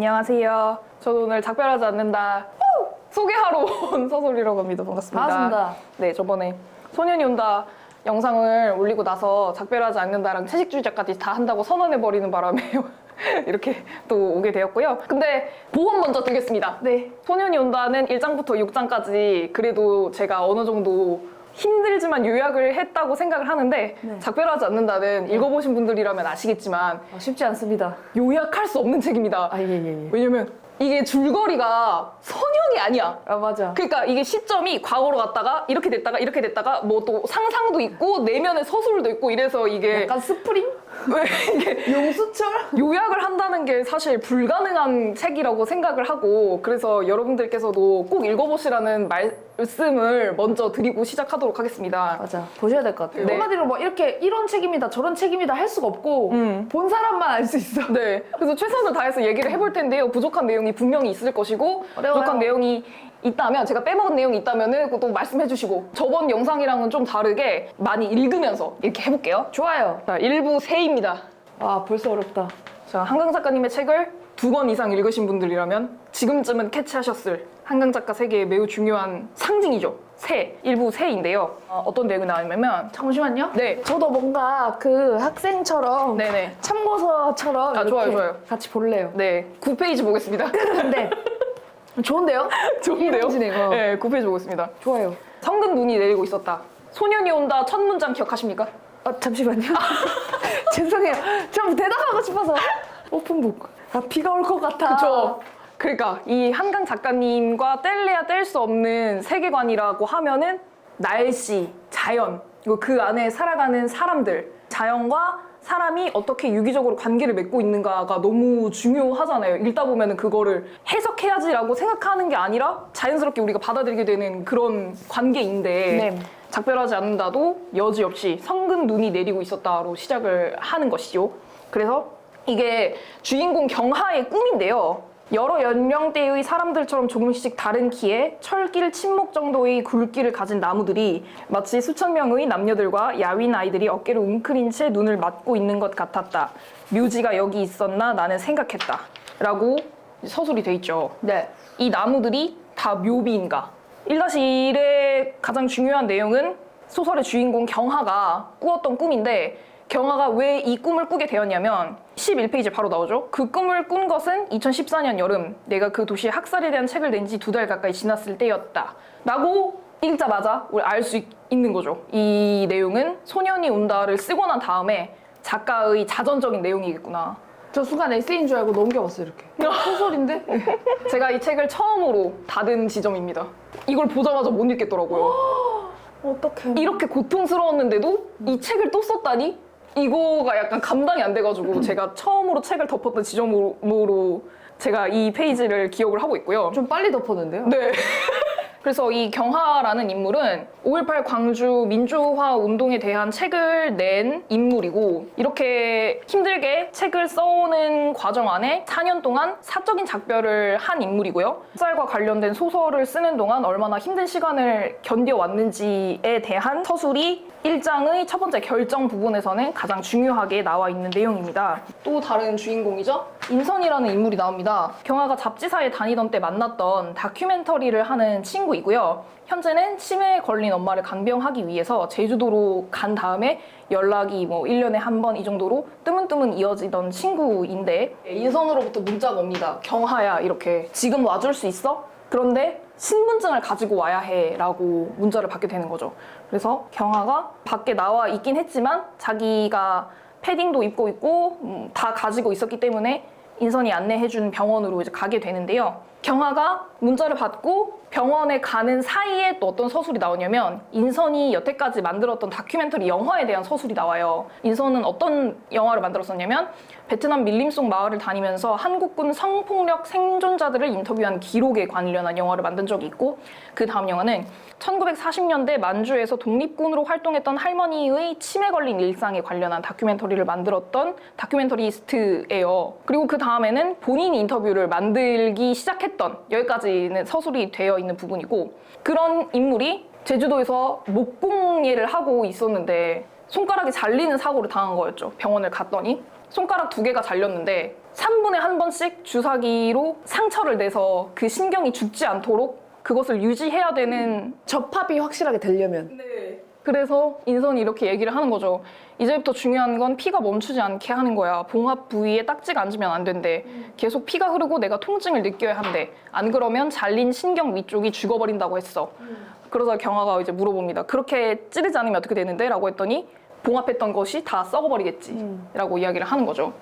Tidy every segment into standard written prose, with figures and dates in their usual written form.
안녕하세요. 저도 오늘 작별하지 않는다 소개하러 온 서솔이라고 합니다. 반갑습니다. 반갑습니다. 네, 저번에 소년이 온다 영상을 올리고 나서 작별하지 않는다랑 채식주의자까지 다 한다고 선언해버리는 바람에 이렇게 또 오게 되었고요. 근데 보험 먼저 드리겠습니다. 네, 소년이 온다는 1장부터 6장까지 그래도 제가 어느 정도 힘들지만 요약을 했다고 생각을 하는데 네. 작별하지 않는다는 읽어보신 분들이라면 아시겠지만 쉽지 않습니다. 요약할 수 없는 책입니다. 예. 왜냐면 이게 줄거리가 선형이 아니야. 아, 맞아. 그러니까 이게 시점이 과거로 갔다가 이렇게 됐다가 뭐 또 상상도 있고 내면의 서술도 있고 이래서 이게 약간 스프링? 왜 이게 용수철? 요약을 한다는 게 사실 불가능한 책이라고 생각을 하고 그래서 여러분들께서도 꼭 읽어보시라는 말씀을 먼저 드리고 시작하도록 하겠습니다. 맞아. 보셔야 될 것 같아요. 네. 한마디로 뭐 이렇게 이런 책입니다, 저런 책입니다 할 수가 없고 본 사람만 알 수 있어. 네, 그래서 최선을 다해서 얘기를 해볼 텐데요. 부족한 내용이 분명히 있을 것이고 어려워요. 부족한 내용이 있다면 제가 빼먹은 내용이 있다면 그것도 말씀해 주시고 저번 영상이랑은 좀 다르게 많이 읽으면서 이렇게 해볼게요. 좋아요. 자, 일부 세입니다. 아, 벌써 어렵다. 자, 한강 작가님의 책을 2권 이상 읽으신 분들이라면 지금쯤은 캐치하셨을 한강 작가 세계의 매우 중요한 상징이죠. 새, 일부 새인데요. 어떤 내용이 나오냐면 잠시만요. 네. 저도 뭔가 그 학생처럼 네네. 참고서처럼 아, 이렇게 좋아요. 같이 볼래요. 네, 9페이지 보겠습니다. 근데 좋은데요? 좋은데요? 이루어지네요. 네, 9페이지 보겠습니다. 좋아요. 성근 눈이 내리고 있었다. 소년이 온다 첫 문장 기억하십니까? 잠시만요. 죄송해요. 좀 대답하고 싶어서. 오픈북. 아, 비가 올 것 같아. 그쵸. 그러니까 이 한강 작가님과 뗄래야 뗄 수 없는 세계관이라고 하면은 날씨, 자연, 그리고 그 안에 살아가는 사람들, 자연과 사람이 어떻게 유기적으로 관계를 맺고 있는가가 너무 중요하잖아요. 읽다 보면은 그거를 해석해야지라고 생각하는 게 아니라 자연스럽게 우리가 받아들이게 되는 그런 관계인데 네. 작별하지 않는다도 여지없이 성근 눈이 내리고 있었다로 시작을 하는 것이죠. 그래서 이게 주인공 경하의 꿈인데요. 여러 연령대의 사람들처럼 조금씩 다른 키에 철길 침묵 정도의 굵기를 가진 나무들이 마치 수천 명의 남녀들과 야윈 아이들이 어깨를 웅크린 채 눈을 맞고 있는 것 같았다. 묘지가 여기 있었나 나는 생각했다. 라고 서술이 돼 있죠. 네. 이 나무들이 다 묘비인가? 1-1의 가장 중요한 내용은 소설의 주인공 경하가 꾸었던 꿈인데 경하가 왜 이 꿈을 꾸게 되었냐면 11페이지에 바로 나오죠. 그 꿈을 꾼 것은 2014년 여름 내가 그 도시의 학살에 대한 책을 낸 지 2달 가까이 지났을 때였다. 라고 읽자마자 우리 알 수 있는 거죠. 이 내용은 소년이 온다를 쓰고 난 다음에 작가의 자전적인 내용이겠구나. 저 순간 에세이인 줄 알고 넘겨봤어요, 이렇게. 소설인데? 제가 이 책을 처음으로 닫은 지점입니다. 이걸 보자마자 못 읽겠더라고요. 어떡해. 이렇게 고통스러웠는데도 이 책을 또 썼다니? 이거가 약간 감당이 안 돼가지고 제가 처음으로 책을 덮었던 지점으로 제가 이 페이지를 기억을 하고 있고요. 좀 빨리 덮었는데요? 네. 그래서 이 경하라는 인물은 5.18 광주 민주화 운동에 대한 책을 낸 인물이고 이렇게 힘들게 책을 써오는 과정 안에 4년 동안 사적인 작별을 한 인물이고요. 학살과 관련된 소설을 쓰는 동안 얼마나 힘든 시간을 견뎌왔는지에 대한 서술이 1장의 첫 번째 결정 부분에서는 가장 중요하게 나와 있는 내용입니다. 또 다른 주인공이죠? 인선이라는 인물이 나옵니다. 경하가 잡지사에 다니던 때 만났던 다큐멘터리를 하는 친구이고요. 현재는 치매에 걸린 엄마를 간병하기 위해서 제주도로 간 다음에 연락이 뭐 1년에 한 번 이 정도로 뜨문뜨문 이어지던 친구인데 인선으로부터 문자가 옵니다. 경하야 이렇게 지금 와줄 수 있어? 그런데 신분증을 가지고 와야 해 라고 문자를 받게 되는 거죠. 그래서 경하가 밖에 나와 있긴 했지만 자기가 패딩도 입고 있고 다 가지고 있었기 때문에 인선이 안내해준 병원으로 이제 가게 되는데요. 경하가 문자를 받고 병원에 가는 사이에 또 어떤 서술이 나오냐면 인선이 여태까지 만들었던 다큐멘터리 영화에 대한 서술이 나와요. 인선은 어떤 영화를 만들었었냐면 베트남 밀림속 마을을 다니면서 한국군 성폭력 생존자들을 인터뷰한 기록에 관련한 영화를 만든 적이 있고 그 다음 영화는 1940년대 만주에서 독립군으로 활동했던 할머니의 치매 걸린 일상에 관련한 다큐멘터리를 만들었던 다큐멘터리스트예요. 그리고 그 다음에는 본인 인터뷰를 만들기 시작했던 여기까지는 서술이 되어 있는 부분이고 그런 인물이 제주도에서 목공예를 하고 있었는데 손가락이 잘리는 사고를 당한 거였죠. 병원을 갔더니 손가락 2개가 잘렸는데 3분에 1번씩 주사기로 상처를 내서 그 신경이 죽지 않도록 그것을 유지해야 되는. 접합이 확실하게 되려면. 그래서 인선이 이렇게 얘기를 하는 거죠. 이제부터 중요한 건 피가 멈추지 않게 하는 거야. 봉합 부위에 딱지가 앉으면 안 된대. 계속 피가 흐르고 내가 통증을 느껴야 한대. 안 그러면 잘린 신경 위쪽이 죽어버린다고 했어. 그러자 경아가 이제 물어봅니다. 그렇게 찌르지 않으면 어떻게 되는데? 라고 했더니 봉합했던 것이 다 썩어버리겠지 라고 이야기를 하는 거죠.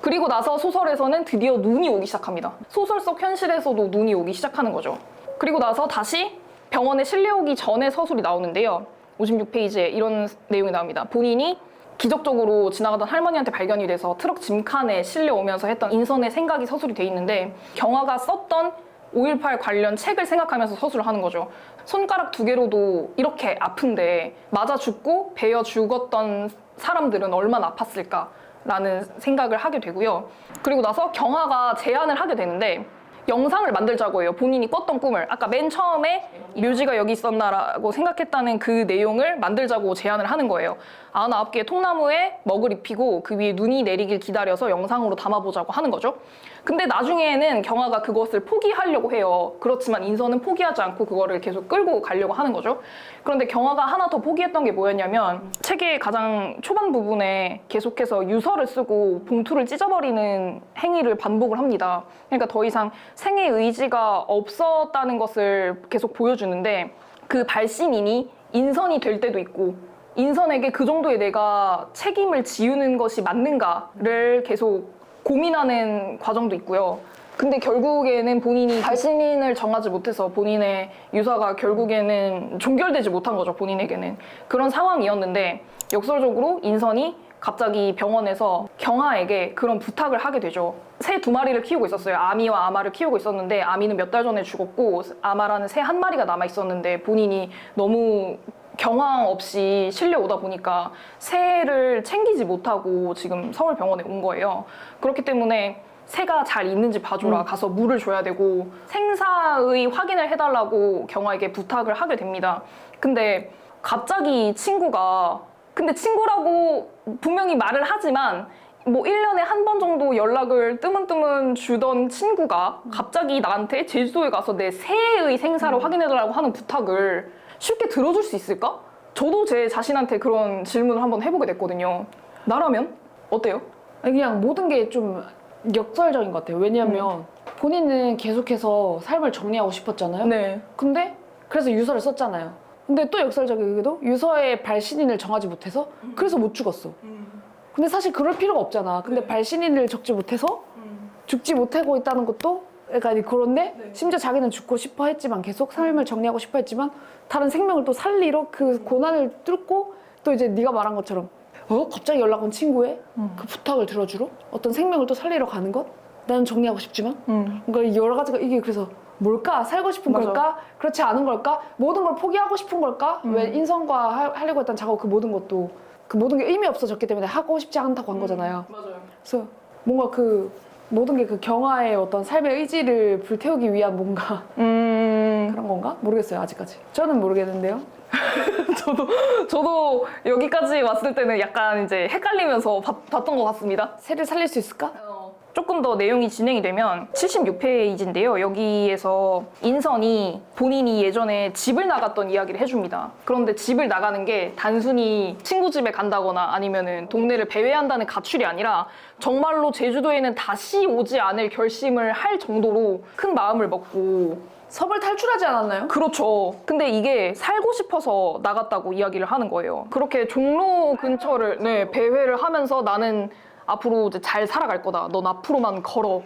그리고 나서 소설에서는 드디어 눈이 오기 시작합니다. 소설 속 현실에서도 눈이 오기 시작하는 거죠. 그리고 나서 다시 병원에 실려오기 전에 서술이 나오는데요. 56페이지에 이런 내용이 나옵니다. 본인이 기적적으로 지나가던 할머니한테 발견이 돼서 트럭 짐칸에 실려오면서 했던 인선의 생각이 서술이 돼 있는데, 경아가 썼던 5.18 관련 책을 생각하면서 서술을 하는 거죠. 손가락 2개로도 이렇게 아픈데 맞아 죽고 베어 죽었던 사람들은 얼마나 아팠을까라는 생각을 하게 되고요. 그리고 나서 경아가 제안을 하게 되는데, 영상을 만들자고 해요. 본인이 꿨던 꿈을. 아까 맨 처음에 묘지가 여기 있었나라고 생각했다는 그 내용을 만들자고 제안을 하는 거예요. 99개의 통나무에 먹을 입히고 그 위에 눈이 내리길 기다려서 영상으로 담아보자고 하는 거죠. 근데 나중에는 경아가 그것을 포기하려고 해요. 그렇지만 인선은 포기하지 않고 그거를 계속 끌고 가려고 하는 거죠. 그런데 경아가 하나 더 포기했던 게 뭐였냐면, 책의 가장 초반 부분에 계속해서 유서를 쓰고 봉투를 찢어버리는 행위를 반복을 합니다. 그러니까 더 이상 생애 의지가 없었다는 것을 계속 보여주는데, 그 발신인이 인선이 될 때도 있고, 인선에게 그 정도의 내가 책임을 지우는 것이 맞는가를 계속 고민하는 과정도 있고요. 근데 결국에는 본인이 발신인을 정하지 못해서 본인의 유서가 결국에는 종결되지 못한 거죠, 본인에게는. 그런 상황이었는데, 역설적으로 인선이 갑자기 병원에서 경아에게 그런 부탁을 하게 되죠. 새 2마리를 키우고 있었어요. 아미와 아마를 키우고 있었는데, 아미는 몇 달 전에 죽었고 아마라는 새 1마리가 남아 있었는데, 본인이 너무 경황 없이 실려오다 보니까 새를 챙기지 못하고 지금 서울병원에 온 거예요. 그렇기 때문에 새가 잘 있는지 봐줘라. 가서 물을 줘야 되고 생사의 확인을 해달라고 경아에게 부탁을 하게 됩니다. 근데 갑자기 근데 친구라고 분명히 말을 하지만 뭐 1년에 1번 정도 연락을 뜨문뜨문 주던 친구가 갑자기 나한테 제주도에 가서 내 새의 생사를 확인해달라고 하는 부탁을 쉽게 들어줄 수 있을까? 저도 제 자신한테 그런 질문을 한번 해보게 됐거든요. 나라면 어때요? 아니, 그냥 모든 게 좀 역설적인 것 같아요. 왜냐면 본인은 계속해서 삶을 정리하고 싶었잖아요. 네. 근데 그래서 유서를 썼잖아요. 근데 또 역설적이게도 유서의 발신인을 정하지 못해서 그래서 못 죽었어. 근데 사실 그럴 필요가 없잖아. 근데 발신인을 적지 못해서 죽지 못하고 있다는 것도, 그러니까 그런데 심지어 자기는 죽고 싶어 했지만, 계속 삶을 정리하고 싶어 했지만 다른 생명을 또 살리러 그 고난을 뚫고 또 이제 네가 말한 것처럼 갑자기 연락 온 친구의 그 부탁을 들어주러 어떤 생명을 또 살리러 가는 것? 나는 정리하고 싶지만 그러니까 여러 가지가 이게 그래서 뭘까? 살고 싶은 맞아. 걸까? 그렇지 않은 걸까? 모든 걸 포기하고 싶은 걸까? 왜 인선과 하려고 했던 작업 그 모든 것도 그 모든 게 의미 없어졌기 때문에 하고 싶지 않다고 한 거잖아요. 맞아요. 그래서 뭔가 그 모든 게 그 경아의 어떤 삶의 의지를 불태우기 위한 뭔가 그런 건가? 모르겠어요, 아직까지. 저는 모르겠는데요. 저도 여기까지 왔을 때는 약간 이제 헷갈리면서 봤던 것 같습니다. 새를 살릴 수 있을까? 조금 더 내용이 진행이 되면 76페이지인데요. 여기에서 인선이 본인이 예전에 집을 나갔던 이야기를 해줍니다. 그런데 집을 나가는 게 단순히 친구 집에 간다거나 아니면은 동네를 배회한다는 가출이 아니라 정말로 제주도에는 다시 오지 않을 결심을 할 정도로 큰 마음을 먹고. 섬을 탈출하지 않았나요? 그렇죠. 근데 이게 살고 싶어서 나갔다고 이야기를 하는 거예요. 그렇게 종로 근처를 배회를 하면서 나는 앞으로 이제 잘 살아갈 거다. 넌 앞으로만 걸어.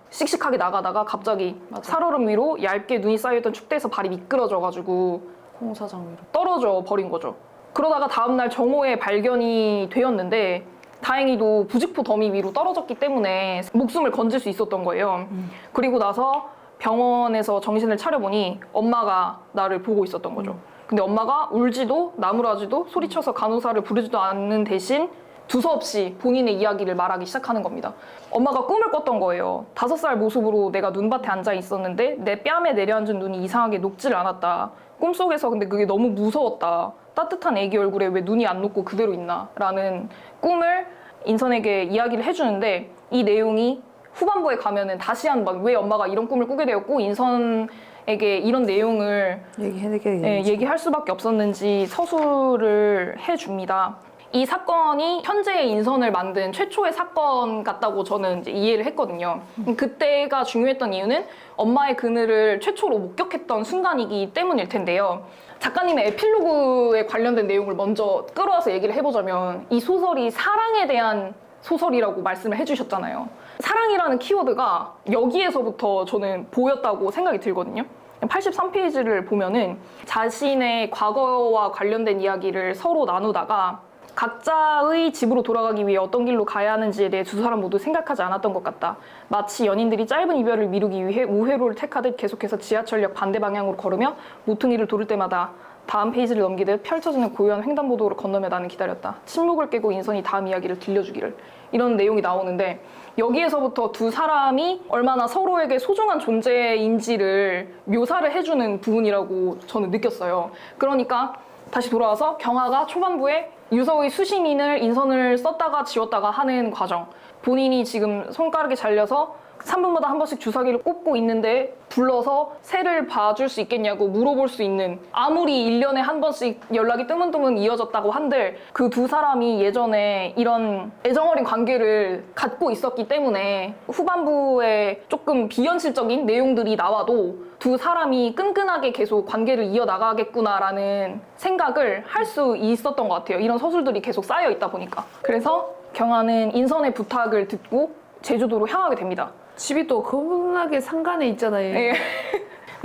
씩씩하게 나가다가 갑자기 살얼음 위로 얇게 눈이 쌓여있던 축대에서 발이 미끄러져가지고 공사장 위로 떨어져 버린 거죠. 그러다가 다음날 정오에 발견이 되었는데 다행히도 부직포 더미 위로 떨어졌기 때문에 목숨을 건질 수 있었던 거예요. 그리고 나서 병원에서 정신을 차려보니 엄마가 나를 보고 있었던 거죠. 근데 엄마가 울지도 나무라지도 소리쳐서 간호사를 부르지도 않는 대신 두서없이 본인의 이야기를 말하기 시작하는 겁니다. 엄마가 꿈을 꿨던 거예요. 5살 모습으로 내가 눈밭에 앉아 있었는데 내 뺨에 내려앉은 눈이 이상하게 녹지를 않았다. 꿈속에서 근데 그게 너무 무서웠다. 따뜻한 애기 얼굴에 왜 눈이 안 녹고 그대로 있나? 라는 꿈을 인선에게 이야기를 해주는데 이 내용이 후반부에 가면은 다시 한번 왜 엄마가 이런 꿈을 꾸게 되었고 인선에게 이런 내용을 얘기할 수밖에 없었는지 서술을 해줍니다. 이 사건이 현재의 인선을 만든 최초의 사건 같다고 저는 이제 이해를 했거든요. 그때가 중요했던 이유는 엄마의 그늘을 최초로 목격했던 순간이기 때문일 텐데요. 작가님의 에필로그에 관련된 내용을 먼저 끌어와서 얘기를 해보자면 이 소설이 사랑에 대한 소설이라고 말씀을 해주셨잖아요. 사랑이라는 키워드가 여기에서부터 저는 보였다고 생각이 들거든요. 83페이지를 보면은 자신의 과거와 관련된 이야기를 서로 나누다가 각자의 집으로 돌아가기 위해 어떤 길로 가야 하는지에 대해 두 사람 모두 생각하지 않았던 것 같다. 마치 연인들이 짧은 이별을 미루기 위해 우회로를 택하듯 계속해서 지하철역 반대 방향으로 걸으며 모퉁이를 돌을 때마다 다음 페이지를 넘기듯 펼쳐지는 고요한 횡단보도를 건너며 나는 기다렸다. 침묵을 깨고 인선이 다음 이야기를 들려주기를. 이런 내용이 나오는데 여기에서부터 두 사람이 얼마나 서로에게 소중한 존재인지를 묘사를 해주는 부분이라고 저는 느꼈어요. 그러니까 다시 돌아와서 경아가 초반부에 유서의 수신인을 인선을 썼다가 지웠다가 하는 과정, 본인이 지금 손가락에 잘려서 3분마다 한 번씩 주사기를 꼽고 있는데 불러서 새를 봐줄 수 있겠냐고 물어볼 수 있는, 아무리 1년에 한 번씩 연락이 뜨문뜨문 이어졌다고 한들 그 두 사람이 예전에 이런 애정어린 관계를 갖고 있었기 때문에 후반부에 조금 비현실적인 내용들이 나와도 두 사람이 끈끈하게 계속 관계를 이어나가겠구나라는 생각을 할 수 있었던 것 같아요. 이런 서술들이 계속 쌓여 있다 보니까. 그래서 경아는 인선의 부탁을 듣고 제주도로 향하게 됩니다. 집이 또 겁나게 산간에 있잖아요. 네.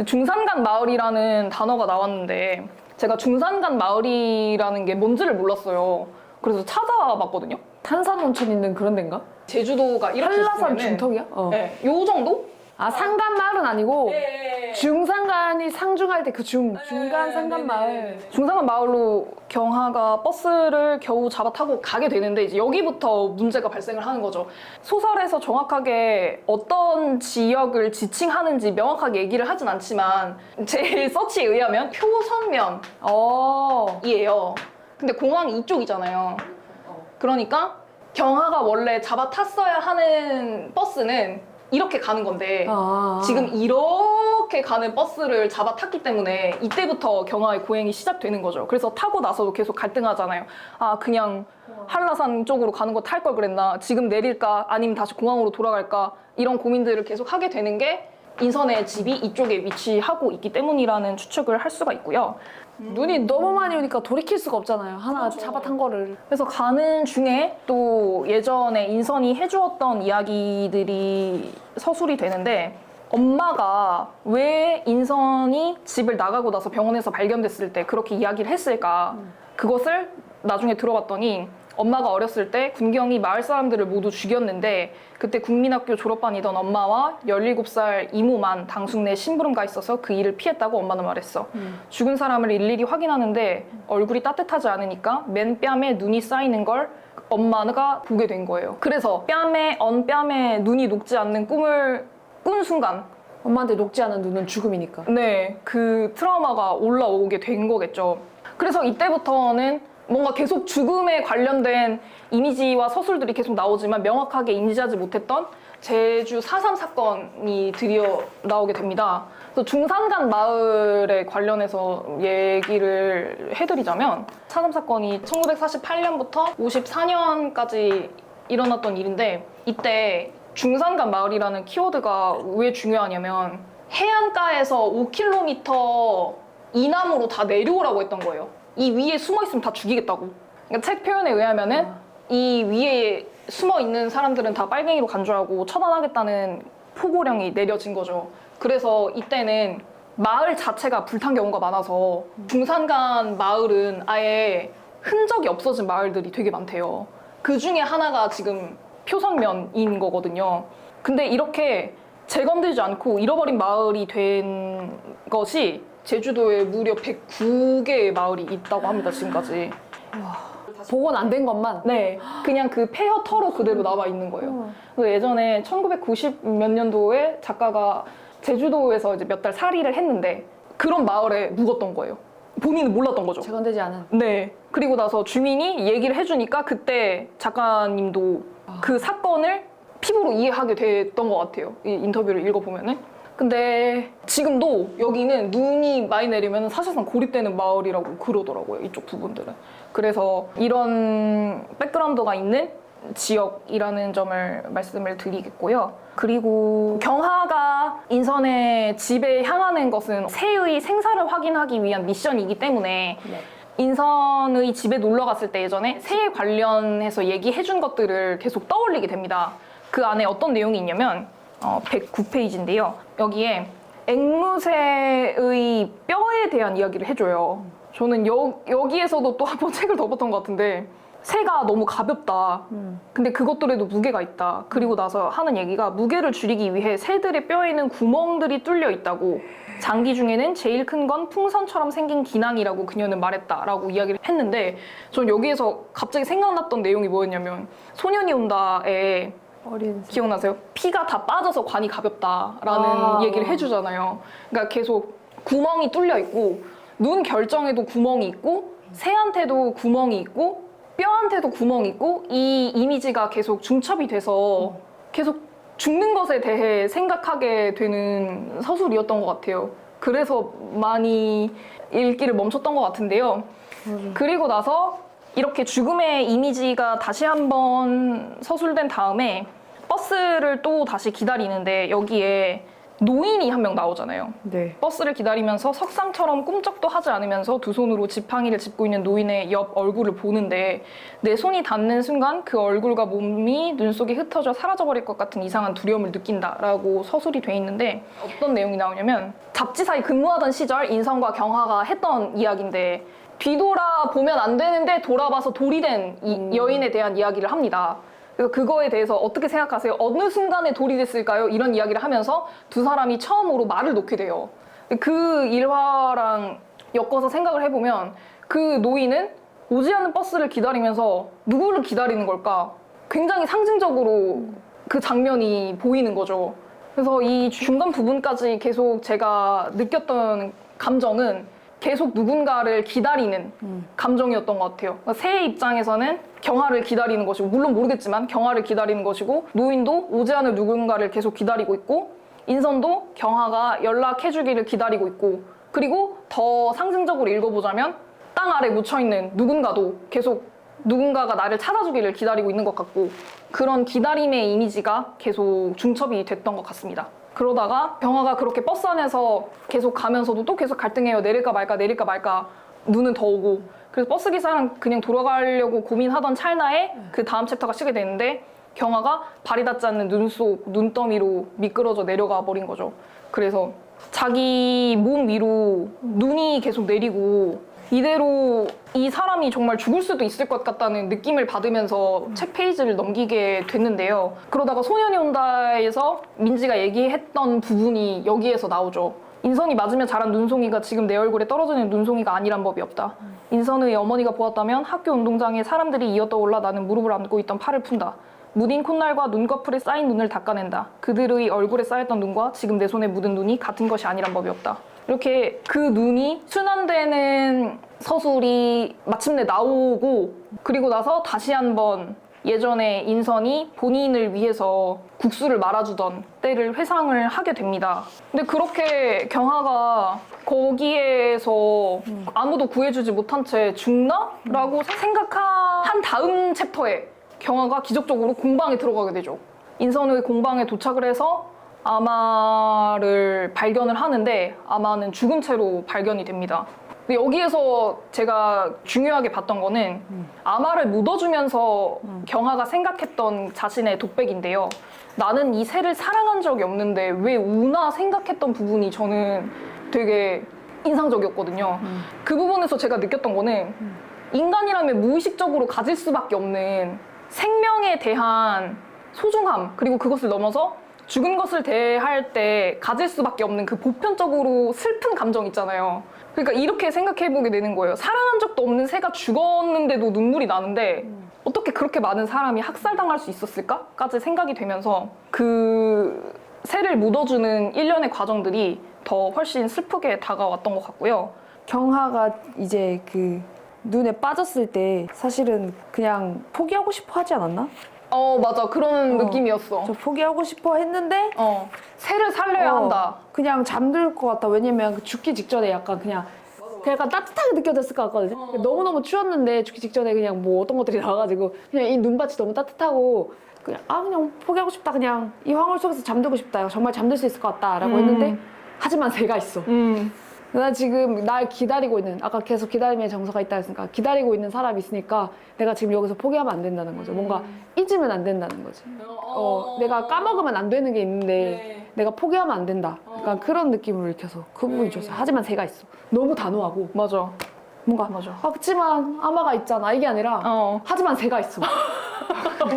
중산간 마을이라는 단어가 나왔는데 제가 중산간 마을이라는 게 뭔지를 몰랐어요. 그래서 찾아봤거든요. 탄산온천 있는 그런 데인가? 제주도가 이렇게 한라산 있으면은- 중턱이야? 네, 요 정도? 아, 산간 마을은 아니고 네. 중산간이 상중할 때 그 중간 산간 마을. 중산간 마을로 경하가 버스를 겨우 잡아 타고 가게 되는데 이제 여기부터 문제가 발생을 하는 거죠. 소설에서 정확하게 어떤 지역을 지칭하는지 명확하게 얘기를 하진 않지만 제 서치에 의하면 표선면이에요. 근데 공항이 이쪽이잖아요. 그러니까 경하가 원래 잡아 탔어야 하는 버스는 이렇게 가는 건데 지금 이렇게 가는 버스를 잡아 탔기 때문에 이때부터 경하의 고행이 시작되는 거죠. 그래서 타고 나서도 계속 갈등하잖아요. 아, 그냥 한라산 쪽으로 가는 거 탈 걸 그랬나? 지금 내릴까? 아니면 다시 공항으로 돌아갈까? 이런 고민들을 계속 하게 되는 게 인선의 집이 이쪽에 위치하고 있기 때문이라는 추측을 할 수가 있고요. 눈이 너무 많이 오니까 돌이킬 수가 없잖아요. 하나 그렇죠. 잡아 탄 거를. 그래서 가는 중에 또 예전에 인선이 해주었던 이야기들이 서술이 되는데, 엄마가 왜 인선이 집을 나가고 나서 병원에서 발견됐을 때 그렇게 이야기를 했을까, 그것을 나중에 들어봤더니 엄마가 어렸을 때 군경이 마을 사람들을 모두 죽였는데 그때 국민학교 졸업반이던 엄마와 17살 이모만 당숙내 심부름 가 있어서 그 일을 피했다고 엄마는 말했어. 죽은 사람을 일일이 확인하는데 얼굴이 따뜻하지 않으니까 맨 뺨에 눈이 쌓이는 걸 엄마가 보게 된 거예요. 그래서 뺨에 눈이 녹지 않는 꿈을 꾼 순간, 엄마한테 녹지 않은 눈은 죽음이니까. 네, 그 트라우마가 올라오게 된 거겠죠. 그래서 이때부터는 뭔가 계속 죽음에 관련된 이미지와 서술들이 계속 나오지만 명확하게 인지하지 못했던 제주 4.3 사건이 드디어 나오게 됩니다. 그래서 중산간 마을에 관련해서 얘기를 해드리자면 4.3 사건이 1948년부터 54년까지 일어났던 일인데, 이때 중산간 마을이라는 키워드가 왜 중요하냐면 해안가에서 5km 이남으로 다 내려오라고 했던 거예요. 이 위에 숨어 있으면 다 죽이겠다고. 그러니까 책 표현에 의하면은 이 위에 숨어 있는 사람들은 다 빨갱이로 간주하고 처단하겠다는 포고령이 내려진 거죠. 그래서 이때는 마을 자체가 불탄 경우가 많아서 중산간 마을은 아예 흔적이 없어진 마을들이 되게 많대요. 그 중에 하나가 지금 표선면인 거거든요. 근데 이렇게 재건되지 않고 잃어버린 마을이 된 것이 제주도에 무려 109개의 마을이 있다고 합니다, 지금까지. 복원 안 된 것만. 네, 그냥 그 폐허터로 그대로 남아 있는 거예요. 그래서 예전에 1990 몇 년도에 작가가 제주도에서 이제 몇 달 살이를 했는데 그런 마을에 묵었던 거예요. 본인은 몰랐던 거죠. 재건되지 않은. 네. 그리고 나서 주민이 얘기를 해주니까 그때 작가님도 그 사건을 피부로 이해하게 됐던 것 같아요. 이 인터뷰를 읽어보면은. 근데 지금도 여기는 눈이 많이 내리면 사실상 고립되는 마을이라고 그러더라고요. 이쪽 부분들은. 그래서 이런 백그라운드가 있는 지역이라는 점을 말씀을 드리겠고요. 그리고 경하가 인선의 집에 향하는 것은 새의 생사를 확인하기 위한 미션이기 때문에 네. 인선의 집에 놀러 갔을 때 예전에 새에 관련해서 얘기해준 것들을 계속 떠올리게 됩니다. 그 안에 어떤 내용이 있냐면 109페이지인데요. 여기에 앵무새의 뼈에 대한 이야기를 해줘요. 저는 여기에서도 또 한 번 책을 덮었던 것 같은데 새가 너무 가볍다. 근데 그것들에도 무게가 있다. 그리고 나서 하는 얘기가 무게를 줄이기 위해 새들의 뼈에는 구멍들이 뚫려 있다고. 장기 중에는 제일 큰 건 풍선처럼 생긴 기낭이라고 그녀는 말했다라고 이야기를 했는데 전 여기에서 갑자기 생각났던 내용이 뭐였냐면 소년이 온다에 어린 새. 기억나세요? 피가 다 빠져서 관이 가볍다라는 얘기를 해주잖아요. 그러니까 계속 구멍이 뚫려 있고 눈 결정에도 구멍이 있고 새한테도 구멍이 있고 뼈한테도 구멍이 있고 이 이미지가 계속 중첩이 돼서 계속 죽는 것에 대해 생각하게 되는 서술이었던 것 같아요. 그래서 많이 읽기를 멈췄던 것 같은데요. 그리고 나서 이렇게 죽음의 이미지가 다시 한번 서술된 다음에 버스를 또 다시 기다리는데 여기에 노인이 한 명 나오잖아요. 네. 버스를 기다리면서 석상처럼 꿈쩍도 하지 않으면서 두 손으로 지팡이를 짚고 있는 노인의 옆 얼굴을 보는데 내 손이 닿는 순간 그 얼굴과 몸이 눈 속에 흩어져 사라져버릴 것 같은 이상한 두려움을 느낀다라고 서술이 돼 있는데 어떤 내용이 나오냐면 잡지사에 근무하던 시절 인선과 경하가 했던 이야기인데 뒤돌아보면 안 되는데 돌아봐서 돌이 된 이 여인에 대한 이야기를 합니다. 그래서 그거에 대해서 어떻게 생각하세요? 어느 순간에 돌이 됐을까요? 이런 이야기를 하면서 두 사람이 처음으로 말을 놓게 돼요. 그 일화랑 엮어서 생각을 해보면 그 노인은 오지 않는 버스를 기다리면서 누구를 기다리는 걸까? 굉장히 상징적으로 그 장면이 보이는 거죠. 그래서 이 중간 부분까지 계속 제가 느꼈던 감정은 계속 누군가를 기다리는 감정이었던 것 같아요. 그러니까 새의 입장에서는 경하를 기다리는 것이고 물론 모르겠지만 경하를 기다리는 것이고 노인도 오지 않을 누군가를 계속 기다리고 있고 인선도 경하가 연락해주기를 기다리고 있고 그리고 더 상징적으로 읽어보자면 땅 아래 묻혀있는 누군가도 계속 누군가가 나를 찾아주기를 기다리고 있는 것 같고 그런 기다림의 이미지가 계속 중첩이 됐던 것 같습니다. 그러다가 경하가 그렇게 버스 안에서 계속 가면서도 또 계속 갈등해요. 내릴까 말까 눈은 더 오고 그래서 버스 기사랑 그냥 돌아가려고 고민하던 찰나에 그 다음 챕터가 시게 되는데 경하가 발이 닿지 않는 눈 속 눈더미로 미끄러져 내려가 버린 거죠. 그래서 자기 몸 위로 눈이 계속 내리고 이대로 이 사람이 정말 죽을 수도 있을 것 같다는 느낌을 받으면서 책 페이지를 넘기게 됐는데요. 그러다가 소년이 온다에서 민지가 얘기했던 부분이 여기에서 나오죠. 인선이 맞으면 자란 눈송이가 지금 내 얼굴에 떨어지는 눈송이가 아니란 법이 없다. 인선의 어머니가 보았다면 학교 운동장에 사람들이 이어떠올라 나는 무릎을 안고 있던 팔을 푼다. 무딘 콧날과 눈꺼풀에 쌓인 눈을 닦아낸다. 그들의 얼굴에 쌓였던 눈과 지금 내 손에 묻은 눈이 같은 것이 아니란 법이 없다. 이렇게 그 눈이 순환되는 서술이 마침내 나오고 그리고 나서 다시 한번 예전에 인선이 본인을 위해서 국수를 말아주던 때를 회상을 하게 됩니다. 근데 그렇게 경하가 거기에서 아무도 구해주지 못한 채 죽나? 라고 생각한 다음 챕터에 경하가 기적적으로 공방에 들어가게 되죠. 인선의 공방에 도착을 해서 아마를 발견을 하는데 아마는 죽은 채로 발견이 됩니다. 근데 여기에서 제가 중요하게 봤던 거는 아마를 묻어주면서 경하가 생각했던 자신의 독백인데요. 나는 이 새를 사랑한 적이 없는데 왜 우나 생각했던 부분이 저는 되게 인상적이었거든요. 그 부분에서 제가 느꼈던 거는 인간이라면 무의식적으로 가질 수밖에 없는 생명에 대한 소중함 그리고 그것을 넘어서 죽은 것을 대할 때 가질 수밖에 없는 그 보편적으로 슬픈 감정 있잖아요. 그러니까 이렇게 생각해보게 되는 거예요. 사랑한 적도 없는 새가 죽었는데도 눈물이 나는데 어떻게 그렇게 많은 사람이 학살당할 수 있었을까?까지 생각이 되면서 그 새를 묻어주는 일련의 과정들이 더 훨씬 슬프게 다가왔던 것 같고요. 경하가 이제 그 눈에 빠졌을 때 사실은 그냥 포기하고 싶어 하지 않았나? 맞아. 그런 느낌이었어. 저 포기하고 싶어 했는데 새를 살려야 한다. 그냥 잠들 것 같다. 왜냐면 죽기 직전에 약간 그냥 약간 따뜻하게 느껴졌을 것 같거든요. 너무너무 추웠는데 죽기 직전에 그냥 뭐 어떤 것들이 나와가지고 그냥 이 눈밭이 너무 따뜻하고 그냥 포기하고 싶다. 그냥 이 황홀 속에서 잠들고 싶다. 정말 잠들 수 있을 것 같다라고 했는데 하지만 새가 있어. 나 지금 날 기다리고 있는, 아까 계속 기다림의 정서가 있다 했으니까 기다리고 있는 사람이 있으니까 내가 지금 여기서 포기하면 안 된다는 거죠. 뭔가 잊으면 안 된다는 거지. 내가 까먹으면 안 되는 게 있는데 내가 포기하면 안 된다. 약간 그런 느낌으로 읽혀서 그 부분이 좋았어요. 하지만 새가 있어. 너무 단호하고 맞아. 뭔가 맞아. 그치만 아마가 있잖아 이게 아니라 하지만 새가 있어.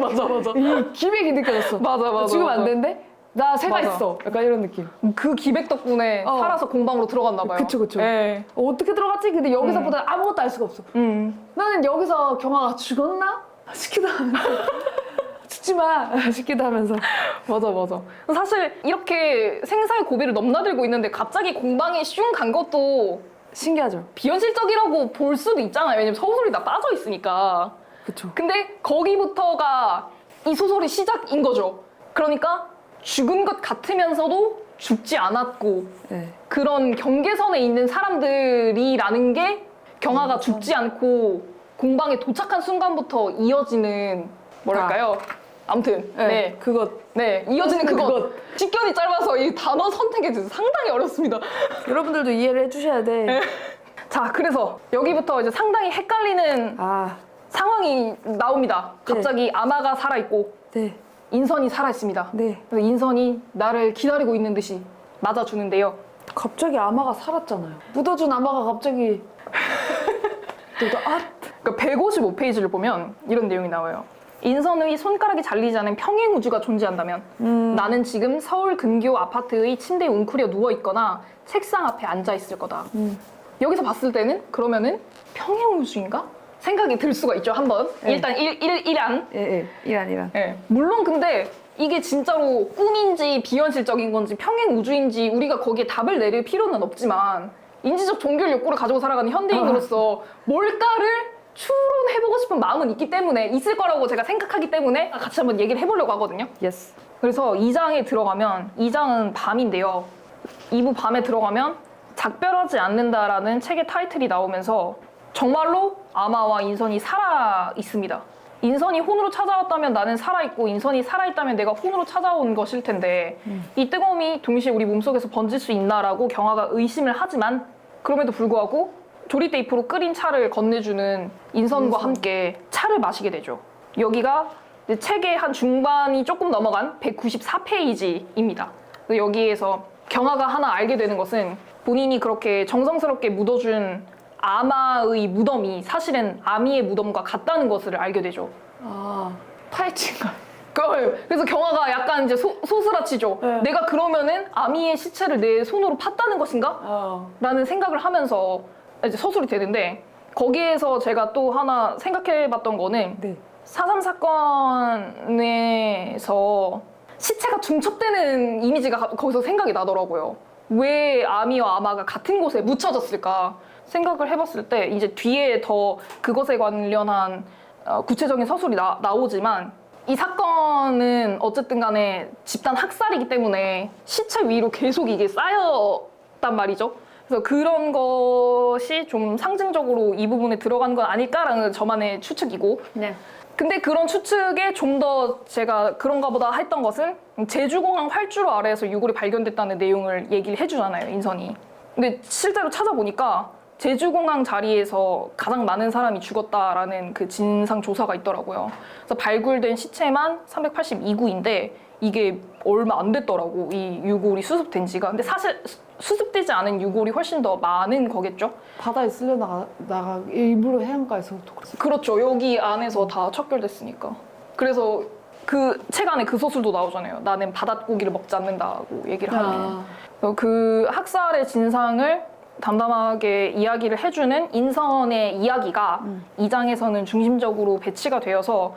맞아. 이 기백이 느껴졌어. 맞아. 죽으면 안 되는데 나 새가 맞아. 있어. 약간 이런 느낌. 그 기백 덕분에 살아서 공방으로 들어갔나 봐요. 그쵸. 예. 어떻게 들어갔지? 근데 여기서보다 아무것도 알 수가 없어. 나는 여기서 경아가 죽었나? 싶기도 하면서 죽지마 싶기도 하면서. 맞아. 사실 이렇게 생사의 고비를 넘나들고 있는데 갑자기 공방에 슝 간 것도 신기하죠? 비현실적이라고 볼 수도 있잖아요. 왜냐면 소설이 다 빠져 있으니까. 그쵸. 근데 거기부터가 이 소설의 시작인 거죠. 그러니까 죽은 것 같으면서도 죽지 않았고 네. 그런 경계선에 있는 사람들이라는 게 경아가 죽지 않고 공방에 도착한 순간부터 이어지는 뭐랄까요? 아무튼 네. 그것. 네, 이어지는 그것. 직견이 짧아서 이 단어 선택이 상당히 어렵습니다. 여러분들도 이해를 해주셔야 돼. 자, 그래서 여기부터 이제 상당히 헷갈리는 상황이 나옵니다. 갑자기 아마가 살아있고 네. 인선이 살아있습니다. 네. 그래서 인선이 나를 기다리고 있는 듯이 맞아주는데요. 갑자기 아마가 살았잖아요. 묻어준 아마가 갑자기 그러니까 155페이지를 보면 이런 내용이 나와요. 인선의 손가락이 잘리지 않은 평행 우주가 존재한다면 나는 지금 서울 근교 아파트의 침대에 웅크려 누워있거나 책상 앞에 앉아있을 거다. 여기서 봤을 때는 그러면은 평행 우주인가? 생각이 들 수가 있죠, 한번. 네. 일단 일안. 이란. 네. 물론 근데 이게 진짜로 꿈인지 비현실적인 건지 평행 우주인지 우리가 거기에 답을 내릴 필요는 없지만 인지적 종결 욕구를 가지고 살아가는 현대인으로서 뭘까를 추론해보고 싶은 마음은 있기 때문에 있을 거라고 제가 생각하기 때문에 같이 한번 얘기를 해보려고 하거든요. 예스. 그래서 2장에 들어가면 2장은 밤인데요. 2부 밤에 들어가면 작별하지 않는다라는 책의 타이틀이 나오면서 정말로 아마와 인선이 살아 있습니다. 인선이 혼으로 찾아왔다면 나는 살아있고 인선이 살아있다면 내가 혼으로 찾아온 것일 텐데 이 뜨거움이 동시에 우리 몸속에서 번질 수 있나라고 경아가 의심을 하지만 그럼에도 불구하고 조리테이프로 끓인 차를 건네주는 인선과 함께 차를 마시게 되죠. 여기가 이제 책의 한 중반이 조금 넘어간 194페이지입니다. 여기에서 경아가 하나 알게 되는 것은 본인이 그렇게 정성스럽게 묻어준 아마의 무덤이 사실은 아미의 무덤과 같다는 것을 알게 되죠. 파헤친가? 그래서 경아가 약간 이제 소스라치죠. 네. 내가 그러면은 아미의 시체를 내 손으로 팠다는 것인가? 라는 생각을 하면서 이제 서술이 되는데 거기에서 제가 또 하나 생각해봤던 거는 4.3 사건에서 시체가 중첩되는 이미지가 거기서 생각이 나더라고요. 왜 아미와 아마가 같은 곳에 묻혀졌을까 생각을 해봤을 때 이제 뒤에 더 그것에 관련한 구체적인 서술이 나오지만 이 사건은 어쨌든 간에 집단 학살이기 때문에 시체 위로 계속 이게 쌓였단 말이죠. 그래서 그런 것이 좀 상징적으로 이 부분에 들어간 건 아닐까라는 저만의 추측이고 네. 근데 그런 추측에 좀 더 제가 그런가 보다 했던 것은 제주공항 활주로 아래에서 유골이 발견됐다는 내용을 얘기를 해주잖아요, 인선이. 근데 실제로 찾아보니까 제주공항 자리에서 가장 많은 사람이 죽었다라는 그 진상 조사가 있더라고요. 그래서 발굴된 시체만 382구인데 이게 얼마 안 됐더라고, 이 유골이 수습된 지가. 근데 사실 수습되지 않은 유골이 훨씬 더 많은 거겠죠? 바다에 쓸려나가 일부러 해안가에서부터 그랬어. 그렇죠. 여기 안에서 다 척결됐으니까. 그래서 그 책 안에 그 서술도 나오잖아요. 나는 바닷고기를 먹지 않는다고 얘기를 하는. 그 학살의 진상을 담담하게 이야기를 해주는 인선의 이야기가 2장에서는 중심적으로 배치가 되어서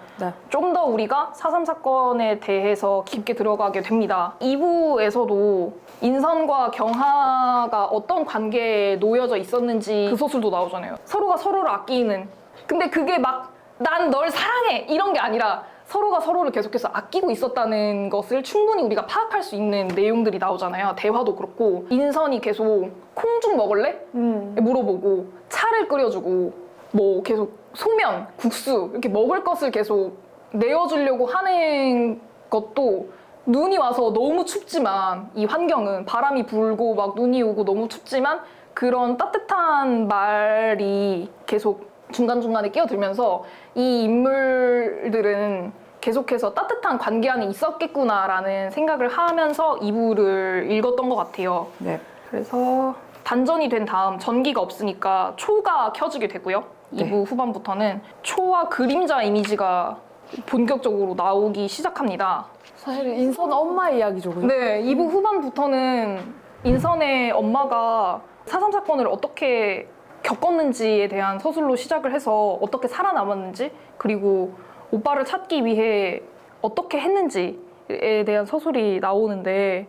좀 더 우리가 4.3 사건에 대해서 깊게 들어가게 됩니다. 2부에서도 인선과 경하가 어떤 관계에 놓여져 있었는지 그 서술도 나오잖아요. 서로가 서로를 아끼는. 근데 그게 막 난 널 사랑해 이런 게 아니라 서로가 서로를 계속해서 아끼고 있었다는 것을 충분히 우리가 파악할 수 있는 내용들이 나오잖아요. 대화도 그렇고 인선이 계속 콩죽 먹을래? 물어보고 차를 끓여주고 뭐 계속 소면, 국수 이렇게 먹을 것을 계속 내어주려고 하는 것도 눈이 와서 너무 춥지만 이 환경은 바람이 불고 막 눈이 오고 너무 춥지만 그런 따뜻한 말이 계속 중간중간에 끼어들면서 이 인물들은 계속해서 따뜻한 관계 안에 있었겠구나라는 생각을 하면서 2부를 읽었던 것 같아요. 네. 그래서 단전이 된 다음 전기가 없으니까 초가 켜지게 되고요. 네. 2부 후반부터는 초와 그림자 이미지가 본격적으로 나오기 시작합니다. 사실은 인선 엄마 이야기죠. 그죠? 네, 2부 후반부터는 인선의 엄마가 4.3 사건을 어떻게 겪었는지에 대한 서술로 시작을 해서 어떻게 살아남았는지 그리고 오빠를 찾기 위해 어떻게 했는지에 대한 서술이 나오는데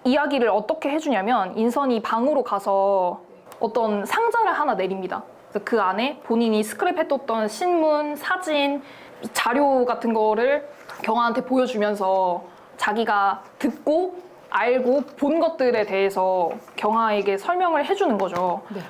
이야기를 어떻게 해주냐면 인선이 방으로 가서 어떤 상자를 하나 내립니다. 그래서 그 안에 본인이 스크랩해뒀던 신문, 사진, 자료 같은 거를 경아한테 보여주면서 자기가 듣고 알고 본 것들에 대해서 경아에게 설명을 해주는 거죠. 네.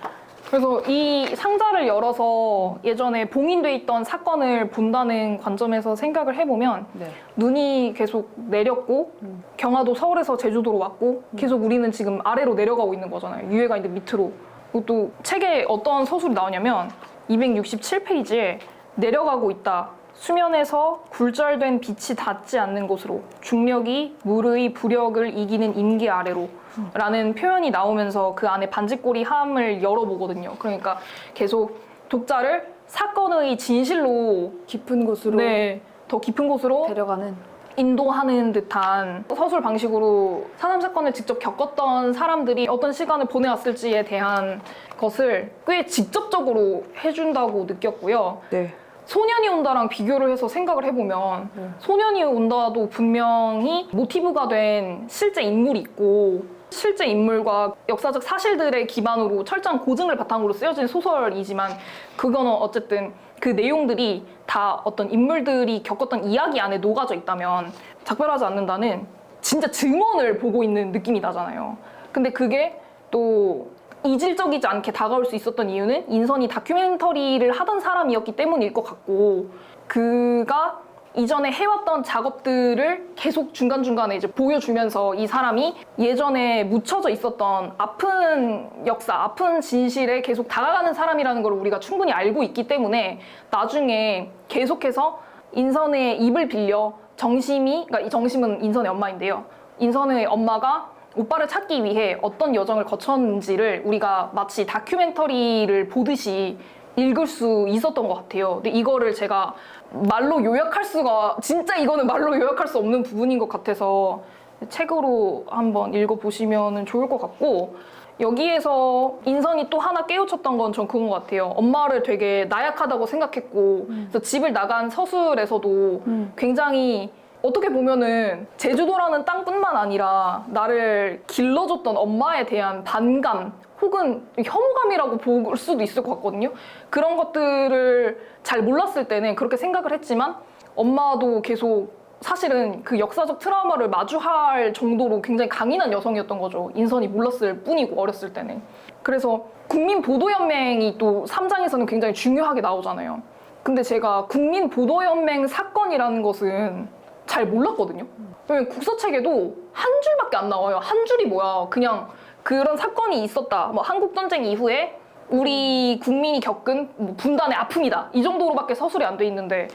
그래서 이 상자를 열어서 예전에 봉인돼 있던 사건을 본다는 관점에서 생각을 해보면 네. 눈이 계속 내렸고 경아도 서울에서 제주도로 왔고 계속 우리는 지금 아래로 내려가고 있는 거잖아요. 유해가 있는 밑으로. 그리고 또 책에 어떤 서술이 나오냐면 267페이지에 내려가고 있다. 수면에서 굴절된 빛이 닿지 않는 곳으로 중력이 물의 부력을 이기는 임계 아래로 라는 표현이 나오면서 그 안에 반지꼬리 함을 열어보거든요. 그러니까 계속 독자를 사건의 진실로 깊은 곳으로 네, 더 깊은 곳으로 데려가는. 인도하는 듯한 서술 방식으로 4.3 사건을 직접 겪었던 사람들이 어떤 시간을 보내왔을지에 대한 것을 꽤 직접적으로 해준다고 느꼈고요. 네. 소년이 온다랑 비교를 해서 생각을 해보면 소년이 온다도 분명히 모티브가 된 실제 인물이 있고 실제 인물과 역사적 사실들의 기반으로 철저한 고증을 바탕으로 쓰여진 소설이지만 그거는 어쨌든 그 내용들이 다 어떤 인물들이 겪었던 이야기 안에 녹아져 있다면 작별하지 않는다는 진짜 증언을 보고 있는 느낌이 나잖아요. 근데 그게 또 이질적이지 않게 다가올 수 있었던 이유는 인선이 다큐멘터리를 하던 사람이었기 때문일 것 같고 그가 이전에 해왔던 작업들을 계속 중간중간에 이제 보여주면서 이 사람이 예전에 묻혀져 있었던 아픈 역사, 아픈 진실에 계속 다가가는 사람이라는 걸 우리가 충분히 알고 있기 때문에 나중에 계속해서 인선의 입을 빌려 정심이, 그러니까 이 정심은 인선의 엄마인데요. 인선의 엄마가 오빠를 찾기 위해 어떤 여정을 거쳤는지를 우리가 마치 다큐멘터리를 보듯이 읽을 수 있었던 것 같아요. 근데 이거를 제가 말로 요약할 수가 진짜 이거는 말로 요약할 수 없는 부분인 것 같아서 책으로 한번 읽어보시면 좋을 것 같고 여기에서 인선이 또 하나 깨우쳤던 건 전 그건 것 같아요. 엄마를 되게 나약하다고 생각했고 그래서 집을 나간 서술에서도 굉장히 어떻게 보면은 제주도라는 땅뿐만 아니라 나를 길러줬던 엄마에 대한 반감 혹은 혐오감이라고 볼 수도 있을 것 같거든요. 그런 것들을 잘 몰랐을 때는 그렇게 생각을 했지만 엄마도 계속 사실은 그 역사적 트라우마를 마주할 정도로 굉장히 강인한 여성이었던 거죠. 인선이 몰랐을 뿐이고 어렸을 때는. 그래서 국민보도연맹이 또 3장에서는 굉장히 중요하게 나오잖아요. 근데 제가 국민보도연맹 사건이라는 것은 잘 몰랐거든요. 왜냐면 국사책에도 한 줄밖에 안 나와요. 한 줄이 뭐야. 그냥 그런 사건이 있었다. 뭐 한국전쟁 이후에 우리 국민이 겪은 뭐 분단의 아픔이다. 이 정도로밖에 서술이 안 돼 있는데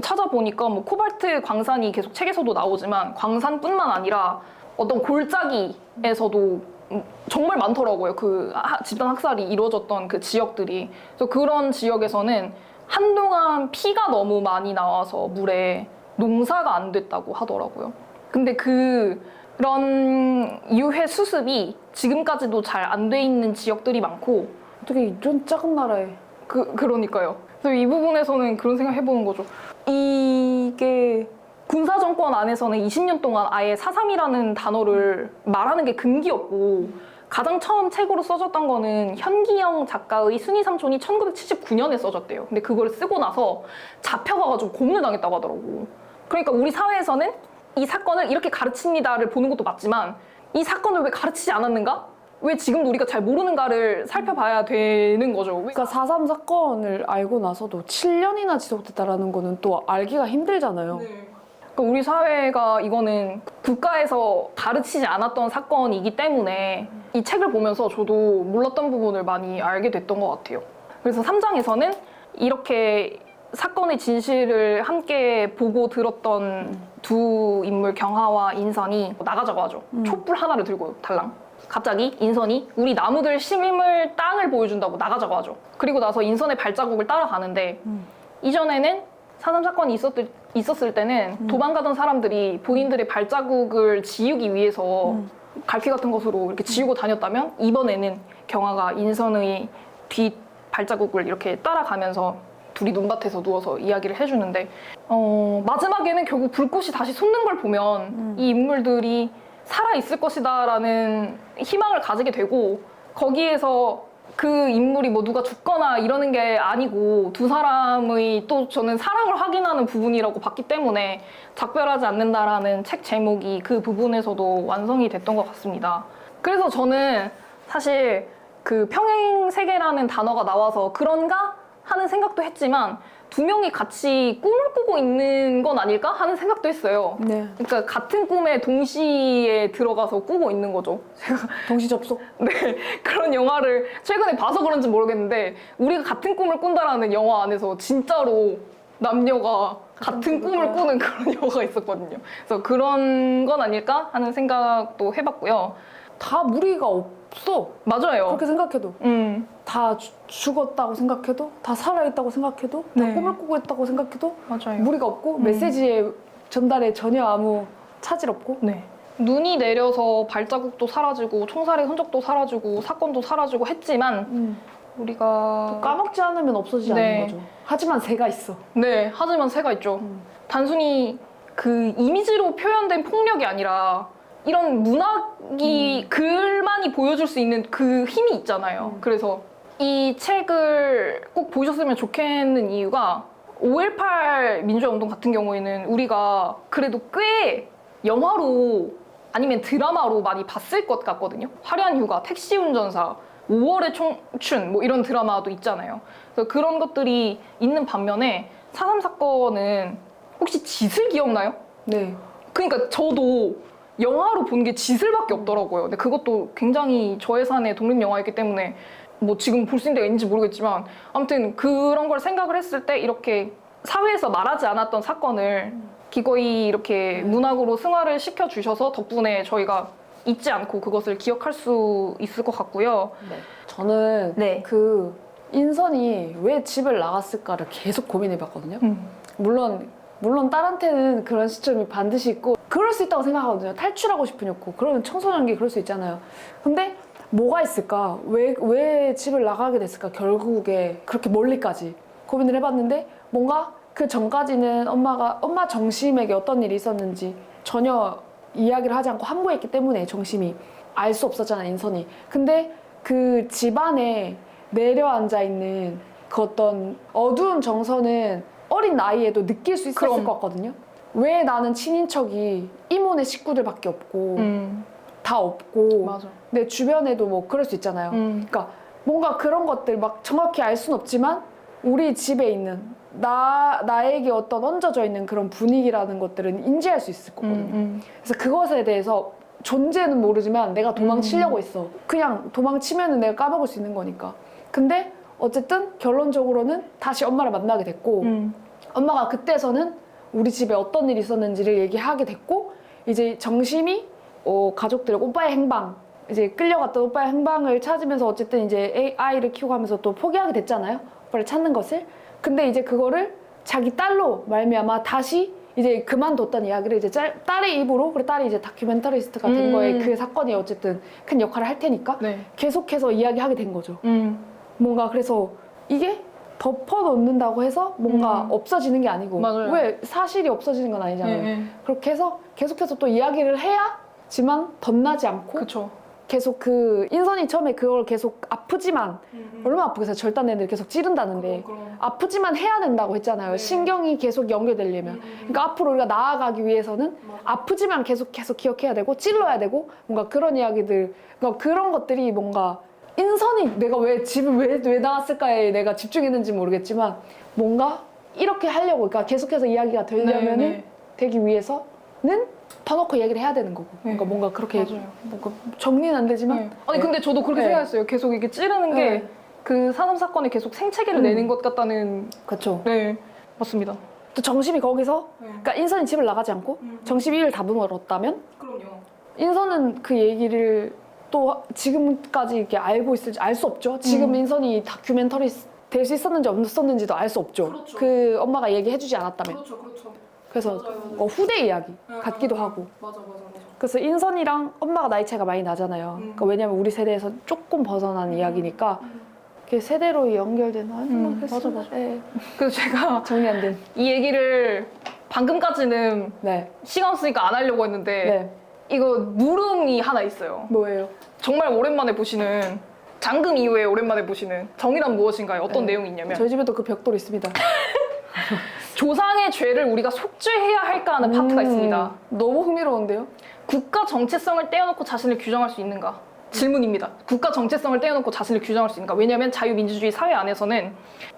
찾아보니까 뭐 코발트 광산이 계속 책에서도 나오지만 광산뿐만 아니라 어떤 골짜기에서도 정말 많더라고요. 그 집단 학살이 이루어졌던 그 지역들이. 그래서 그런 지역에서는 한동안 피가 너무 많이 나와서 물에 농사가 안 됐다고 하더라고요. 근데 그런 유해 수습이 지금까지도 잘 안 돼 있는 지역들이 많고 어떻게 이런 작은 나라에 그러니까요. 그래서 이 부분에서는 그런 생각 해보는 거죠. 이게 군사 정권 안에서는 20년 동안 아예 4.3이라는 단어를 말하는 게 금기였고 가장 처음 책으로 써졌던 거는 현기영 작가의 순이 삼촌이 1979년에 써졌대요. 근데 그걸 쓰고 나서 잡혀가가지고 고문을 당했다고 하더라고. 그러니까 우리 사회에서는 이 사건을 이렇게 가르칩니다를 보는 것도 맞지만 이 사건을 왜 가르치지 않았는가? 왜 지금도 우리가 잘 모르는가를 살펴봐야 되는 거죠. 그러니까 4.3 사건을 알고 나서도 7년이나 지속됐다라는 거는 또 알기가 힘들잖아요. 그러니까 우리 사회가 이거는 국가에서 가르치지 않았던 사건이기 때문에 이 책을 보면서 저도 몰랐던 부분을 많이 알게 됐던 것 같아요. 그래서 3장에서는 이렇게 사건의 진실을 함께 보고 들었던 두 인물 경하와 인선이 나가자고 하죠. 촛불 하나를 들고 달랑. 갑자기 인선이 우리 나무들 심을 땅을 보여준다고 나가자고 하죠. 그리고 나서 인선의 발자국을 따라가는데 이전에는 4.3 사건이 있었을 때는 도망가던 사람들이 본인들의 발자국을 지우기 위해서 갈피 같은 것으로 이렇게 지우고 다녔다면 이번에는 경아가 인선의 뒤 발자국을 이렇게 따라가면서 둘이 눈밭에서 누워서 이야기를 해주는데 마지막에는 결국 불꽃이 다시 솟는 걸 보면 이 인물들이 살아있을 것이다라는 희망을 가지게 되고 거기에서 그 인물이 뭐 누가 죽거나 이러는 게 아니고 두 사람의 또 저는 사랑을 확인하는 부분이라고 봤기 때문에 작별하지 않는다라는 책 제목이 그 부분에서도 완성이 됐던 것 같습니다. 그래서 저는 사실 그 평행세계라는 단어가 나와서 그런가 하는 생각도 했지만 두 명이 같이 꿈을 꾸고 있는 건 아닐까 하는 생각도 했어요. 네. 그러니까 같은 꿈에 동시에 들어가서 꾸고 있는 거죠. 동시 접속? 네, 그런 영화를 최근에 봐서 그런지 모르겠는데 우리가 같은 꿈을 꾼다라는 영화 안에서 진짜로 남녀가 같은 꿈을 꾸는 그런 영화가 있었거든요. 그래서 그런 건 아닐까 하는 생각도 해봤고요. 다 무리가 없어. 맞아요. 그렇게 생각해도. 다 죽었다고 생각해도, 다 살아있다고 생각해도, 다 네. 꿈을 꾸고 있다고 생각해도 맞아요. 무리가 없고 메시지의 전달에 전혀 아무 차질 없고. 네. 눈이 내려서 발자국도 사라지고 총살의 흔적도 사라지고 사건도 사라지고 했지만 우리가 까먹지 않으면 없어지지 네. 않는 거죠. 하지만 새가 있어. 네, 하지만 새가 있죠. 단순히 그 이미지로 표현된 폭력이 아니라 이런 문학이 글만이 보여줄 수 있는 그 힘이 있잖아요. 그래서 이 책을 꼭 보셨으면 좋겠는 이유가 5.18 민주화운동 같은 경우에는 우리가 그래도 꽤 영화로 아니면 드라마로 많이 봤을 것 같거든요. 화려한 휴가, 택시 운전사, 5월의 청춘 뭐 이런 드라마도 있잖아요. 그래서 그런 것들이 있는 반면에 4.3 사건은 혹시 짓을 기억나요? 네. 그러니까 저도 영화로 본 게 짓을밖에 없더라고요. 근데 그것도 굉장히 저예산의 독립영화였기 때문에 뭐 지금 볼 수 있는 데가 있는지 모르겠지만 아무튼 그런 걸 생각을 했을 때 이렇게 사회에서 말하지 않았던 사건을 기꺼이 이렇게 문학으로 승화를 시켜주셔서 덕분에 저희가 잊지 않고 그것을 기억할 수 있을 것 같고요. 네. 저는 네. 그 인선이 왜 집을 나갔을까를 계속 고민해봤거든요. 물론 딸한테는 그런 시점이 반드시 있고 그럴 수 있다고 생각하거든요. 탈출하고 싶은 욕구. 그런 청소년기 그럴 수 있잖아요. 근데 뭐가 있을까? 왜 집을 나가게 됐을까? 결국에 그렇게 멀리까지 고민을 해봤는데 뭔가 그 전까지는 엄마 정심에게 어떤 일이 있었는지 전혀 이야기를 하지 않고 함구했기 때문에 정심이 알 수 없었잖아, 인선이. 근데 그 집안에 내려앉아 있는 그 어떤 어두운 정서는 어린 나이에도 느낄 수 있었을 것 같거든요. 왜 나는 친인척이 이모네 식구들밖에 없고 다 없고 맞아. 내 주변에도 뭐 그럴 수 있잖아요. 그러니까 뭔가 그런 것들 막 정확히 알 수는 없지만 우리 집에 있는 나에게 어떤 얹어져 있는 그런 분위기라는 것들은 인지할 수 있을 거거든요. 그래서 그것에 대해서 존재는 모르지만 내가 도망치려고 했어. 그냥 도망치면은 내가 까먹을 수 있는 거니까. 근데 어쨌든 결론적으로는 다시 엄마를 만나게 됐고 엄마가 그때서는 우리 집에 어떤 일이 있었는지를 얘기하게 됐고 이제 정심이 가족들 오빠의 행방 이제 끌려갔던 오빠의 행방을 찾으면서 어쨌든 이제 아이를 키우고 하면서 또 포기하게 됐잖아요. 오빠를 찾는 것을. 근데 이제 그거를 자기 딸로 말미암아 다시 이제 그만뒀다는 이야기를 이제 딸의 입으로 그래 딸이 이제 다큐멘터리스트가 된 거에 그 사건이 어쨌든 큰 역할을 할 테니까 네. 계속해서 이야기하게 된 거죠. 뭔가 그래서 이게 덮어놓는다고 해서 뭔가 없어지는 게 아니고 맞아요. 왜 사실이 없어지는 건 아니잖아요. 네. 그렇게 해서 계속해서 또 이야기를 해야지만 덧나지 않고 그쵸. 계속 그 인선이 처음에 그걸 계속 아프지만 얼마나 아프겠어요. 절단 애들 계속 찌른다는데 아프지만 해야 된다고 했잖아요. 신경이 계속 연결되려면. 그러니까 앞으로 우리가 나아가기 위해서는 아프지만 계속 기억해야 되고 찔러야 되고 뭔가 그런 이야기들, 그러니까 그런 것들이 뭔가 인선이 내가 왜 집을 왜 나왔을까에 내가 집중했는지 모르겠지만 뭔가 이렇게 하려고, 그러니까 계속해서 이야기가 되려면은 되기 위해서는 터놓고 얘기를 해야 되는 거고. 그러니까 뭔가 그렇게 뭔가 정리는 안 되지만. 아니 근데 저도 그렇게 생각했어요. 계속 이게 찌르는 게 그 산업 사건에 계속 생채기를 내는 것 같다는. 그렇죠. 네, 맞습니다. 또 정심이 거기서, 그러니까 인선이 집을 나가지 않고 정심이 일을 다듬었다면, 그럼요. 인선은 그 얘기를 또 지금까지 이렇게 알고 있을지 알 수 없죠. 지금 인선이 다큐멘터리 될 수 있었는지 없었는지도 알 수 없죠. 그렇죠. 그 엄마가 얘기해주지 않았다면. 그렇죠. 그래서 후대 이야기 같기도 하고. 맞아. 그래서 인선이랑 엄마가 나이 차이가 많이 나잖아요. 그러니까 왜냐면 우리 세대에서 조금 벗어난 이야기니까 그게 세대로 연결된. 맞아. 네. 그래서 제가 정리 안 된. 이 얘기를 방금까지는 네. 시간 없으니까 안 하려고 했는데 네. 이거 물음이 하나 있어요. 뭐예요? 정말 오랜만에 보시는, 장금 이후에 오랜만에 보시는 정의란 무엇인가요? 어떤 내용이 있냐면 저희 집에도 그 벽돌 있습니다. 조상의 죄를 우리가 속죄해야 할까 하는 파트가 있습니다. 너무 흥미로운데요? 국가 정체성을 떼어놓고 자신을 규정할 수 있는가? 질문입니다. 국가 정체성을 떼어놓고 자신을 규정할 수 있는가? 왜냐하면 자유민주주의 사회 안에서는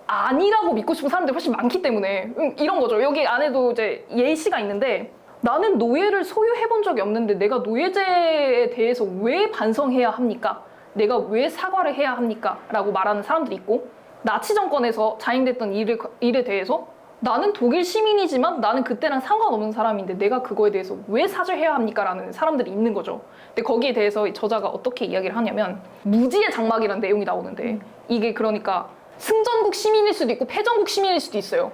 아니라고 믿고 싶은 사람들이 훨씬 많기 때문에 이런 거죠. 여기 안에도 이제 예시가 있는데, 나는 노예를 소유해본 적이 없는데 내가 노예제에 대해서 왜 반성해야 합니까? 내가 왜 사과를 해야 합니까? 라고 말하는 사람들이 있고, 나치 정권에서 자행됐던 일에 대해서 나는 독일 시민이지만 나는 그때랑 상관없는 사람인데 내가 그거에 대해서 왜 사죄해야 합니까? 라는 사람들이 있는 거죠. 근데 거기에 대해서 저자가 어떻게 이야기를 하냐면, 무지의 장막이라는 내용이 나오는데 이게 그러니까 승전국 시민일 수도 있고 패전국 시민일 수도 있어요.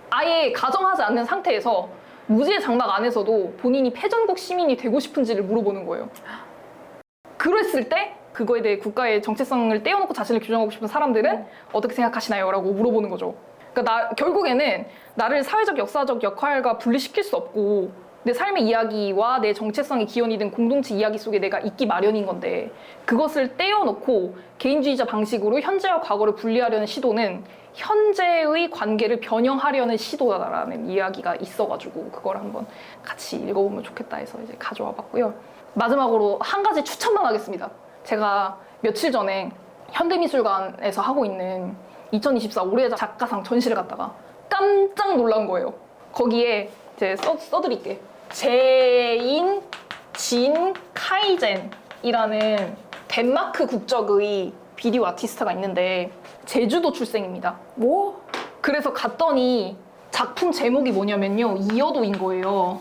아예 가정하지 않는 상태에서 무지의 장막 안에서도 본인이 패전국 시민이 되고 싶은지를 물어보는 거예요. 그랬을 때 그거에 대해 국가의 정체성을 떼어놓고 자신을 규정하고 싶은 사람들은 어떻게 생각하시나요? 라고 물어보는 거죠. 그러니까 결국에는 나를 사회적 역사적 역할과 분리시킬 수 없고 내 삶의 이야기와 내 정체성이 기원이 된 공동체 이야기 속에 내가 있기 마련인 건데, 그것을 떼어놓고 개인주의자 방식으로 현재와 과거를 분리하려는 시도는 현재의 관계를 변형하려는 시도다라는 이야기가 있어가지고 그걸 한번 같이 읽어보면 좋겠다 해서 이제 가져와 봤고요. 마지막으로 한 가지 추천만 하겠습니다. 제가 며칠 전에 현대미술관에서 하고 있는 2024 올해 작가상 전시를 갔다가 깜짝 놀란 거예요. 거기에 이제 써드릴게. 제인 진 카이젠이라는 덴마크 국적의 비디오 아티스트가 있는데 제주도 출생입니다. 뭐? 그래서 갔더니 작품 제목이 뭐냐면요, 이여도인 거예요.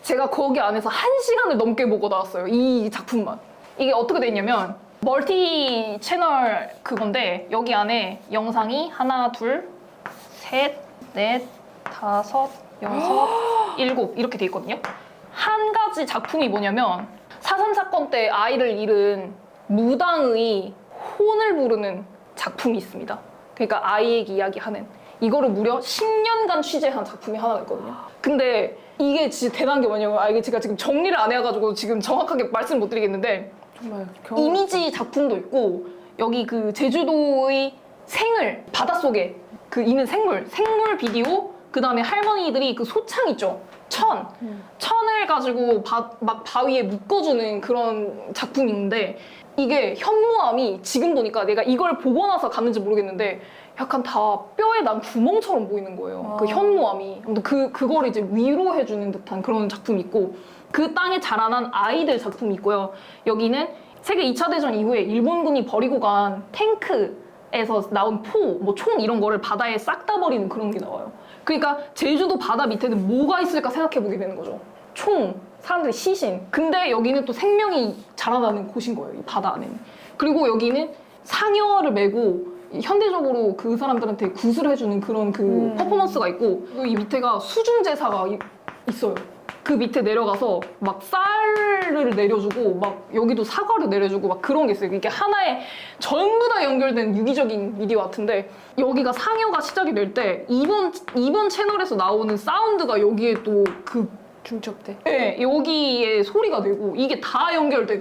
제가 거기 안에서 1시간을 넘게 보고 나왔어요. 이 작품만. 이게 어떻게 돼 있냐면 멀티 채널 그건데 여기 안에 영상이 하나, 둘, 셋, 넷, 다섯, 여섯, 일곱 이렇게 돼 있거든요. 한 가지 작품이 뭐냐면 4.3 사건 때 아이를 잃은 무당의 혼을 부르는 작품이 있습니다. 그러니까 아이에게 이야기하는, 이거를 무려 10년간 취재한 작품이 하나가 있거든요. 근데 이게 진짜 대단한 게 뭐냐면, 이게 제가 지금 정리를 안 해가지고 지금 정확하게 말씀 못 드리겠는데, 정말 이미지 작품도 있고 여기 그 제주도의 생을 바닷속에 그 있는 생물 비디오, 그 다음에 할머니들이 그 소창 있죠, 천을 가지고 막 바위에 묶어주는 그런 작품인데, 이게 현무암이 지금 보니까 내가 이걸 보고 나서 갔는지 모르겠는데 약간 다 뼈에 난 구멍처럼 보이는 거예요. 그 현무암이. 그걸 이제 위로해주는 듯한 그런 작품이 있고, 그 땅에 자라난 아이들 작품이 있고요. 여기는 세계 2차 대전 이후에 일본군이 버리고 간 탱크에서 나온 뭐 총 이런 거를 바다에 싹 다 버리는 그런 게 나와요. 그러니까 제주도 바다 밑에는 뭐가 있을까 생각해보게 되는 거죠. 총, 사람들의 시신. 근데 여기는 또 생명이 자라나는 곳인 거예요, 이 바다 안에는. 그리고 여기는 상여를 메고 현대적으로 그 사람들한테 구슬을 해주는 그런 그 퍼포먼스가 있고, 그리고 이 밑에가 수중제사가 있어요. 그 밑에 내려가서 막 쌀을 내려주고 막 여기도 사과를 내려주고 막 그런 게 있어요. 이게 하나의 전부 다 연결된 유기적인 미디어 같은데, 여기가 상여가 시작이 될 때 이번 채널에서 나오는 사운드가 여기에 또 그 중첩 때. 네, 여기에 소리가 되고 이게 다 연결돼.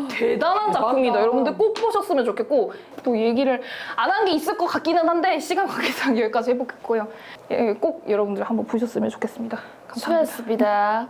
대단한 작품이다. 여러분들 꼭 보셨으면 좋겠고 또 얘기를 안 한 게 있을 것 같기는 한데 시간 관계상 여기까지 해보겠고요. 예, 꼭 여러분들 한번 보셨으면 좋겠습니다. 감사합니다. 수고하셨습니다.